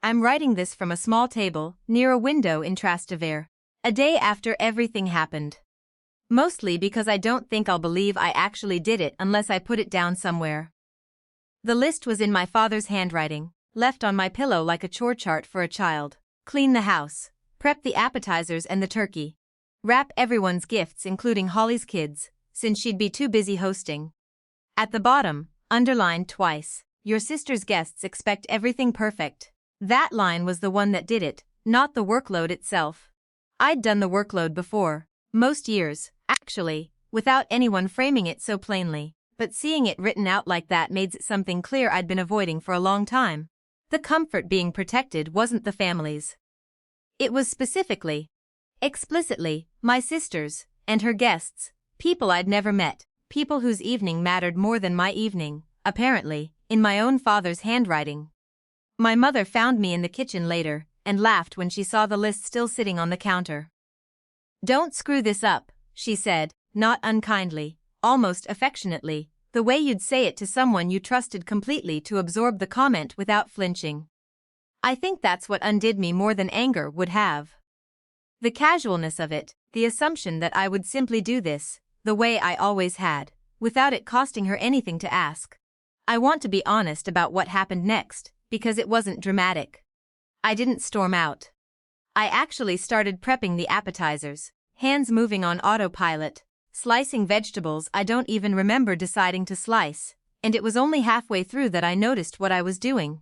I'm writing this from a small table, near a window in Trastevere. A day after everything happened. Mostly because I don't think I'll believe I actually did it unless I put it down somewhere. The list was in my father's handwriting, left on my pillow like a chore chart for a child. Clean the house. Prep the appetizers and the turkey. Wrap everyone's gifts including Holly's kids, since she'd be too busy hosting. At the bottom, underlined twice, your sister's guests expect everything perfect. That line was the one that did it, not the workload itself. I'd done the workload before, most years, actually, without anyone framing it so plainly, but seeing it written out like that made it something clear I'd been avoiding for a long time. The comfort being protected wasn't the family's. It was specifically, explicitly, my sister's, and her guests, people I'd never met, people whose evening mattered more than my evening, apparently, in my own father's handwriting. My mother found me in the kitchen later, and laughed when she saw the list still sitting on the counter. "Don't screw this up," she said, not unkindly, almost affectionately, the way you'd say it to someone you trusted completely to absorb the comment without flinching. I think that's what undid me more than anger would have. The casualness of it, the assumption that I would simply do this, the way I always had, without it costing her anything to ask. I want to be honest about what happened next, because it wasn't dramatic. I didn't storm out. I actually started prepping the appetizers, hands moving on autopilot, slicing vegetables I don't even remember deciding to slice, and it was only halfway through that I noticed what I was doing.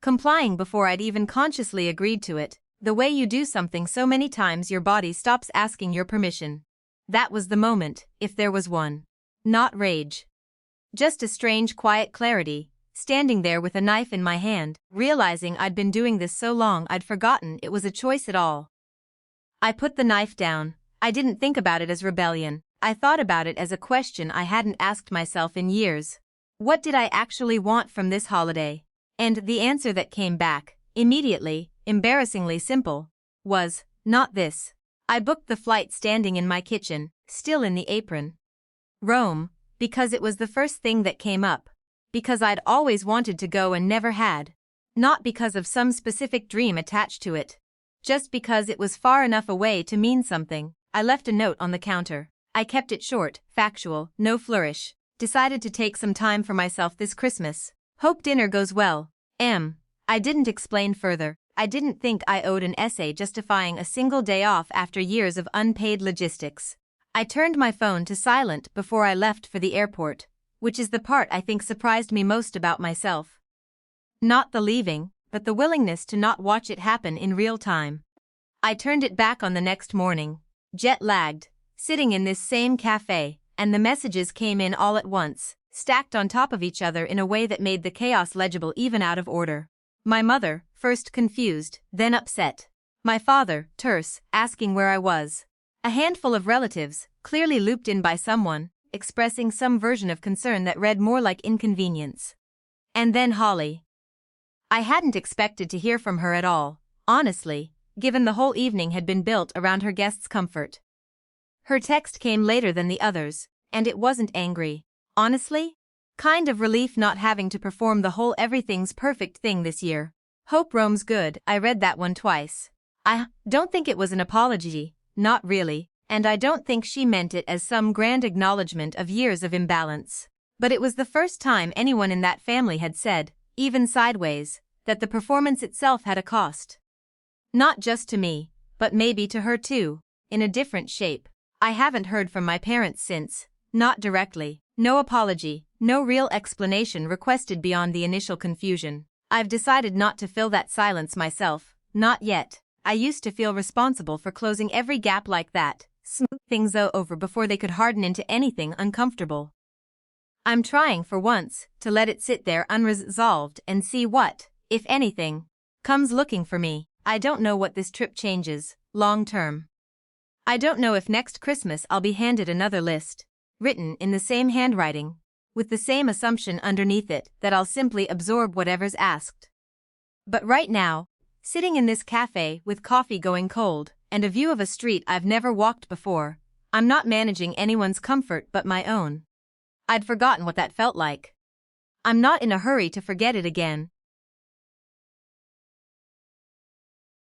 Complying before I'd even consciously agreed to it, the way you do something so many times your body stops asking your permission. That was the moment, if there was one. Not rage. Just a strange quiet clarity, standing there with a knife in my hand, realizing I'd been doing this so long I'd forgotten it was a choice at all. I put the knife down. I didn't think about it as rebellion, I thought about it as a question I hadn't asked myself in years. What did I actually want from this holiday? And the answer that came back, immediately, embarrassingly simple, was, not this. I booked the flight standing in my kitchen, still in the apron. Rome, because it was the first thing that came up. Because I'd always wanted to go and never had. Not because of some specific dream attached to it. Just because it was far enough away to mean something. I left a note on the counter. I kept it short, factual, no flourish. Decided to take some time for myself this Christmas. Hope dinner goes well. I didn't explain further. I didn't think I owed an essay justifying a single day off after years of unpaid logistics. I turned my phone to silent before I left for the airport, which is the part I think surprised me most about myself. Not the leaving, but the willingness to not watch it happen in real time. I turned it back on the next morning, jet-lagged, sitting in this same cafe, and the messages came in all at once, stacked on top of each other in a way that made the chaos legible even out of order. My mother, first confused, then upset. My father, terse, asking where I was. A handful of relatives, clearly looped in by someone, expressing some version of concern that read more like inconvenience. And then Holly. I hadn't expected to hear from her at all, honestly, given the whole evening had been built around her guests' comfort. Her text came later than the others, and it wasn't angry. Honestly? Kind of relief not having to perform the whole everything's perfect thing this year. Hope Rome's good. I read that one twice. I don't think it was an apology, not really, and I don't think she meant it as some grand acknowledgement of years of imbalance. But it was the first time anyone in that family had said, even sideways, that the performance itself had a cost. Not just to me, but maybe to her too, in a different shape. I haven't heard from my parents since, not directly. No apology, no real explanation requested beyond the initial confusion. I've decided not to fill that silence myself, not yet. I used to feel responsible for closing every gap like that, smooth things over before they could harden into anything uncomfortable. I'm trying for once to let it sit there unresolved and see what, if anything, comes looking for me. I don't know what this trip changes, long term. I don't know if next Christmas I'll be handed another list, written in the same handwriting, with the same assumption underneath it that I'll simply absorb whatever's asked. But right now, sitting in this cafe with coffee going cold and a view of a street I've never walked before, I'm not managing anyone's comfort but my own. I'd forgotten what that felt like. I'm not in a hurry to forget it again,